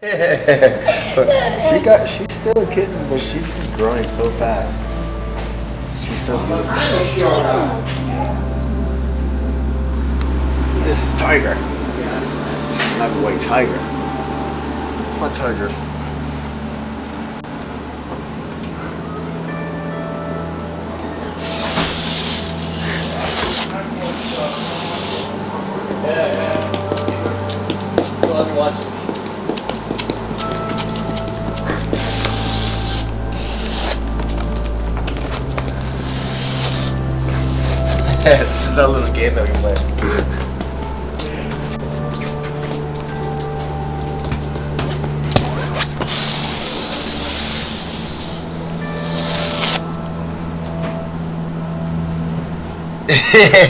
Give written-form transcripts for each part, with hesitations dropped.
She's still a kitten, but she's just growing so fast. She's so beautiful. This is Tiger. This is another white tiger. My tiger. This is our little game that we play.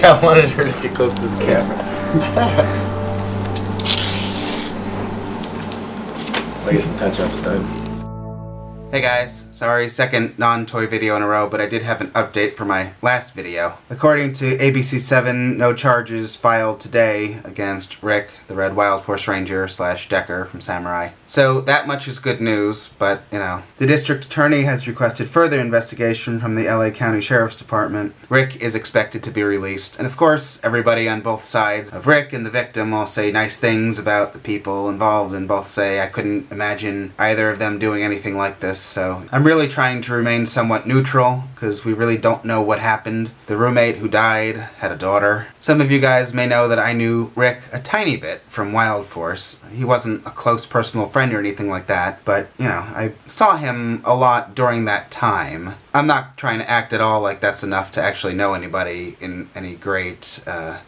I wanted her to get close to the camera. I get some touch-ups done. Hey guys, sorry, second non-toy video in a row, but I did have an update for my last video. According to ABC 7, no charges filed today against Rick, the Red Wild Force Ranger / Decker from Samurai. So that much is good news, but you know. The district attorney has requested further investigation from the LA County Sheriff's Department. Rick is expected to be released, and of course, everybody on both sides of Rick and the victim all say nice things about the people involved, and both say I couldn't imagine either of them doing anything like this. So I'm really trying to remain somewhat neutral because we really don't know what happened. The roommate who died had a daughter. Some of you guys may know that I knew Rick a tiny bit from Wild Force. He wasn't a close personal friend or anything like that, but you know, I saw him a lot during that time. I'm not trying to act at all like that's enough to actually know anybody in any great,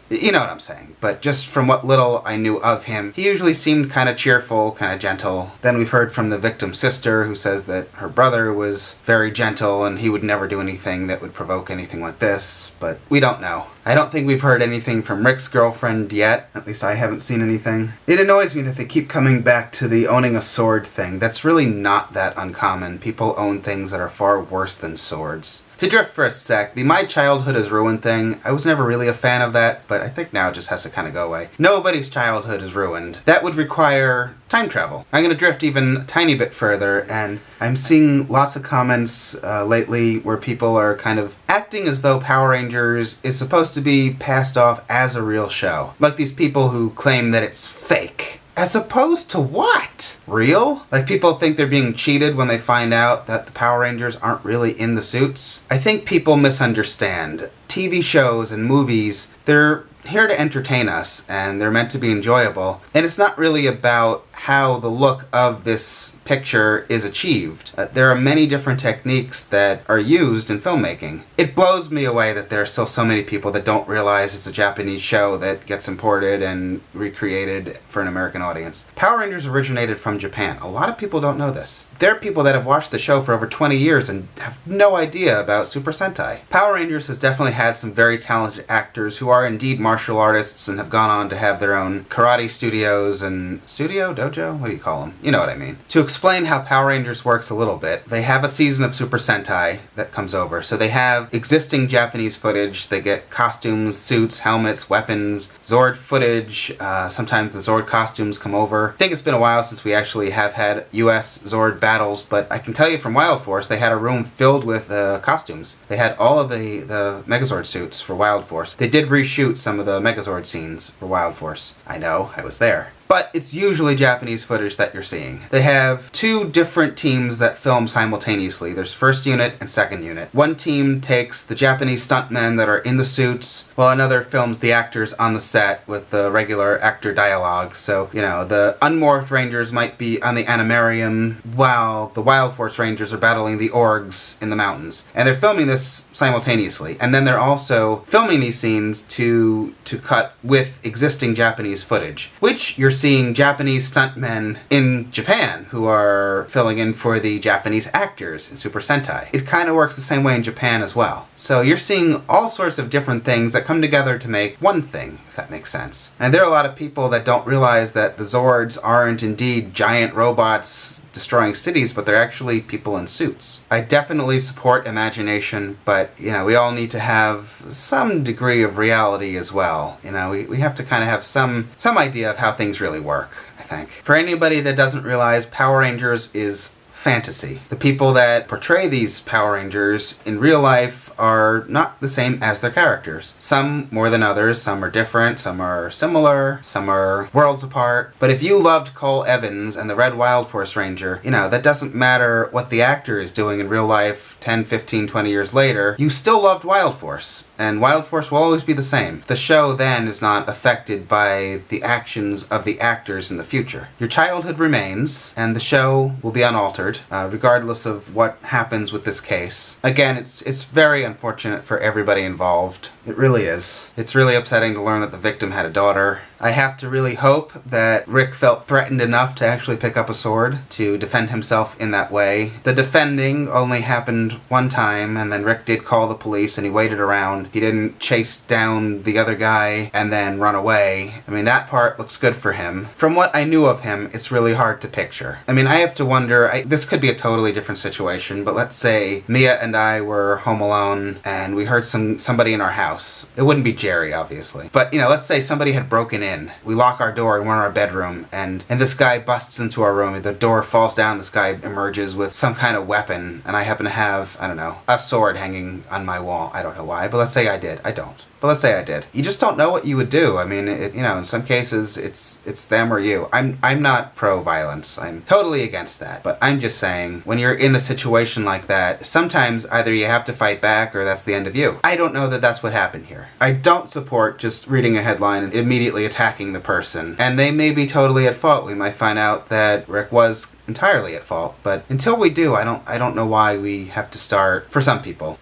you know what I'm saying. But just from what little I knew of him, he usually seemed kind of cheerful, kind of gentle. Then we've heard from the victim's sister who says that her brother was very gentle and he would never do anything that would provoke anything like this, but we don't know. I don't think we've heard anything from Rick's girlfriend yet. At least I haven't seen anything. It annoys me that they keep coming back to the owning a sword thing. That's really not that uncommon. People own things that are far worse than swords. To drift for a sec, the My Childhood is Ruined thing, I was never really a fan of that, but I think now it just has to kind of go away. Nobody's childhood is ruined. That would require time travel. I'm going to drift even a tiny bit further, and I'm seeing lots of comments lately where people are kind of acting as though Power Rangers is supposed to be passed off as a real show. Like these people who claim that it's fake. As opposed to what? Real? Like people think they're being cheated when they find out that the Power Rangers aren't really in the suits? I think people misunderstand. TV shows and movies, they're here to entertain us and they're meant to be enjoyable. And it's not really about how the look of this picture is achieved. There are many different techniques that are used in filmmaking. It blows me away that there are still so many people that don't realize it's a Japanese show that gets imported and recreated for an American audience. Power Rangers originated from Japan. A lot of people don't know this. There are people that have watched the show for over 20 years and have no idea about Super Sentai. Power Rangers has definitely had some very talented actors who are indeed martial artists and have gone on to have their own karate studios and dojo? What do you call them? You know what I mean. To explain how Power Rangers works a little bit, they have a season of Super Sentai that comes over. So they have existing Japanese footage. They get costumes, suits, helmets, weapons, Zord footage. Sometimes the Zord costumes come over. I think it's been a while since we actually have had US Zord battles, but I can tell you from Wild Force, they had a room filled with costumes. They had all of the Megazord suits for Wild Force. They did reshoot some of the Megazord scenes for Wild Force. I know, I was there. But it's usually Japanese footage that you're seeing. They have two different teams that film simultaneously. There's first unit and second unit. One team takes the Japanese stuntmen that are in the suits, while another films the actors on the set with the regular actor dialogue. So, you know, the unmorphed Rangers might be on the Animarium, while the Wild Force Rangers are battling the Orgs in the mountains. And they're filming this simultaneously. And then they're also filming these scenes to cut with existing Japanese footage, which you're seeing Japanese stuntmen in Japan who are filling in for the Japanese actors in Super Sentai. It kind of works the same way in Japan as well. So you're seeing all sorts of different things that come together to make one thing, if that makes sense. And there are a lot of people that don't realize that the Zords aren't indeed giant robots destroying cities, but they're actually people in suits. I definitely support imagination, but, you know, we all need to have some degree of reality as well. You know, we have to kind of have some idea of how things really work. I think. For anybody that doesn't realize, Power Rangers is fantasy. The people that portray these Power Rangers in real life are not the same as their characters. Some more than others, some are different, some are similar, some are worlds apart. But if you loved Cole Evans and the Red Wild Force Ranger, you know, that doesn't matter what the actor is doing in real life 10, 15, 20 years later, you still loved Wild Force. And Wild Force will always be the same. The show then is not affected by the actions of the actors in the future. Your childhood remains, and the show will be unaltered, regardless of what happens with this case. Again, it's very unfortunate for everybody involved. It really is. It's really upsetting to learn that the victim had a daughter. I have to really hope that Rick felt threatened enough to actually pick up a sword to defend himself in that way. The defending only happened one time, and then Rick did call the police and he waited around. He didn't chase down the other guy and then run away. I mean, that part looks good for him. From what I knew of him, it's really hard to picture. I mean, I have to wonder, this could be a totally different situation, but let's say Mia and I were home alone and we heard somebody in our house. It wouldn't be Jerry, obviously. But, you know, let's say somebody had broken in. We lock our door and we're in our bedroom, and this guy busts into our room. The door falls down, this guy emerges with some kind of weapon, and I happen to have, I don't know, a sword hanging on my wall. I don't know why, but let's say I did. I don't. But let's say I did. You just don't know what you would do. I mean, you know, in some cases, it's them or you. I'm not pro-violence. I'm totally against that. But I'm just saying, when you're in a situation like that, sometimes either you have to fight back or that's the end of you. I don't know that that's what happened here. I don't support just reading a headline and immediately attacking the person. And they may be totally at fault. We might find out that Rick was entirely at fault. But until we do, I don't know why we have to start, for some people.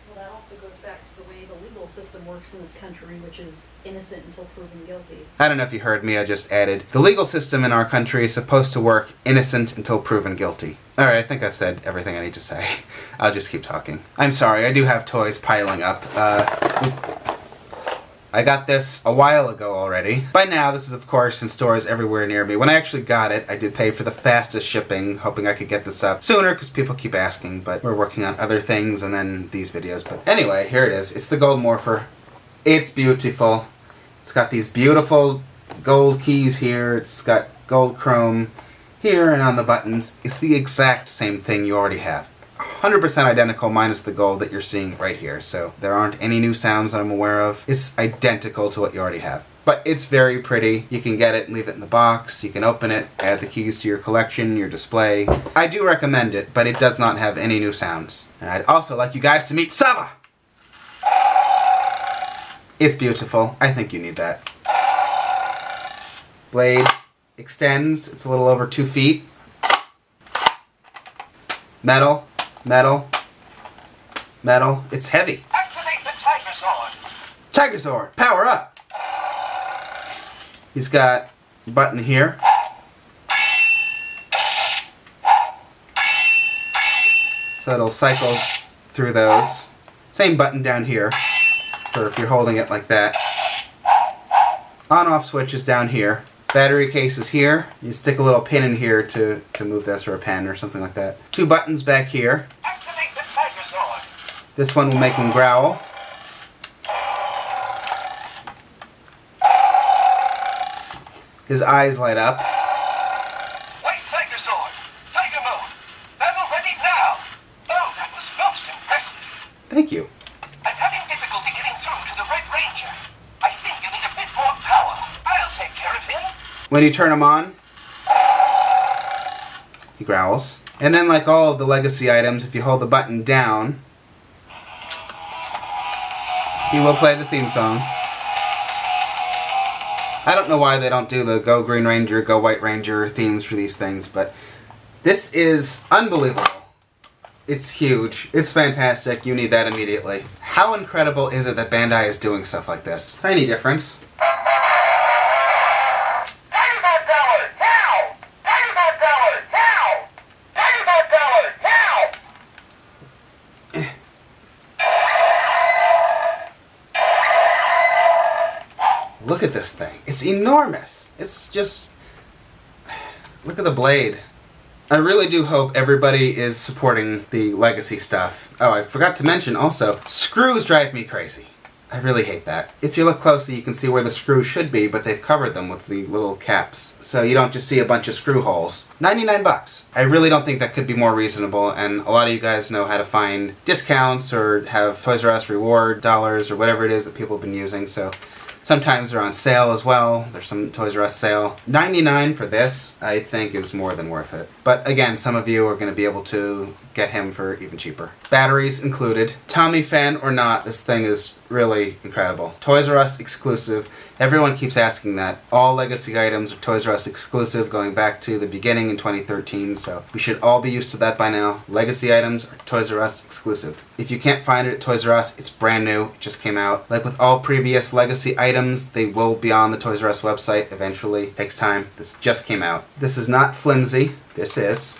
Works in this country, which is innocent until proven guilty. I don't know if you heard me, I just added, the legal system in our country is supposed to work innocent until proven guilty. Alright, I think I've said everything I need to say. I'll just keep talking. I'm sorry, I do have toys piling up. I got this a while ago already. By now, this is of course in stores everywhere near me. When I actually got it, I did pay for the fastest shipping, hoping I could get this up sooner because people keep asking, but we're working on other things and then these videos. But anyway, here it is. It's the gold Morpher. It's beautiful. It's got these beautiful gold keys here. It's got gold chrome here and on the buttons. It's the exact same thing you already have. 100% identical minus the gold that you're seeing right here. So there aren't any new sounds that I'm aware of. It's identical to what you already have. But it's very pretty. You can get it and leave it in the box. You can open it, add the keys to your collection, your display. I do recommend it, but it does not have any new sounds. And I'd also like you guys to meet Saba! It's beautiful. I think you need that. Blade extends. It's a little over 2 feet. Metal, metal, metal. It's heavy. Activate the Tiger Sword. Tiger Sword, power up. He's got a button here. So it'll cycle through those. Same button down here. For if you're holding it like that. On-off switch is down here. Battery case is here. You stick a little pin in here to move this, or a pen or something like that. 2 buttons back here. Activate the Tiger Sword. This one will make him growl. His eyes light up. White Tiger Sword. Tiger mode. Battle ready now. Oh, that was most impressive. Thank you. I'm having difficulty getting through to the Red Ranger. I think you need a bit more power. I'll take care of him. When you turn him on, he growls. And then, like all of the Legacy items, if you hold the button down, he will play the theme song. I don't know why they don't do the Go Green Ranger, Go White Ranger themes for these things, but this is unbelievable. It's huge. It's fantastic. You need that immediately. How incredible is it that Bandai is doing stuff like this? Tiny difference. Look at this thing. It's enormous. It's just... Look at the blade. I really do hope everybody is supporting the Legacy stuff. Oh, I forgot to mention also, screws drive me crazy. I really hate that. If you look closely, you can see where the screws should be, but they've covered them with the little caps. So you don't just see a bunch of screw holes. 99 bucks. I really don't think that could be more reasonable, and a lot of you guys know how to find discounts or have Toys R Us reward dollars or whatever it is that people have been using, so sometimes they're on sale as well. There's some Toys R Us sale. $99 for this, I think, is more than worth it. But again, some of you are going to be able to get him for even cheaper. Batteries included. Tommy fan or not, this thing is really incredible. Toys R Us exclusive. Everyone keeps asking that. All Legacy items are Toys R Us exclusive going back to the beginning in 2013, so we should all be used to that by now. Legacy items are Toys R Us exclusive. If you can't find it at Toys R Us, it's brand new. It just came out. Like with all previous Legacy items, they will be on the Toys R Us website eventually. It takes time. This just came out. This is not flimsy. This is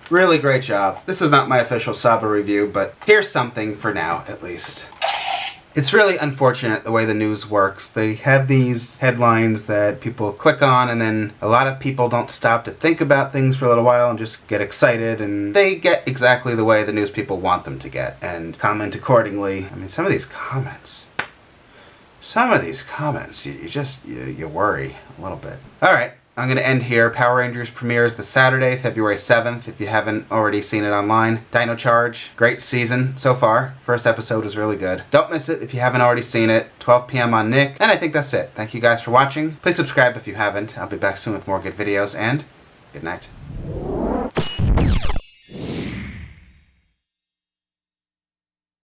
really great job. This is not my official Saba review, but here's something for now, at least. It's really unfortunate the way the news works. They have these headlines that people click on, and then a lot of people don't stop to think about things for a little while and just get excited, and they get exactly the way the news people want them to get and comment accordingly. I mean, some of these comments, you worry a little bit. All right. I'm going to end here. Power Rangers premieres this Saturday, February 7th, if you haven't already seen it online. Dino Charge, great season so far. First episode was really good. Don't miss it if you haven't already seen it. 12 p.m. on Nick. And I think that's it. Thank you guys for watching. Please subscribe if you haven't. I'll be back soon with more good videos, and good night.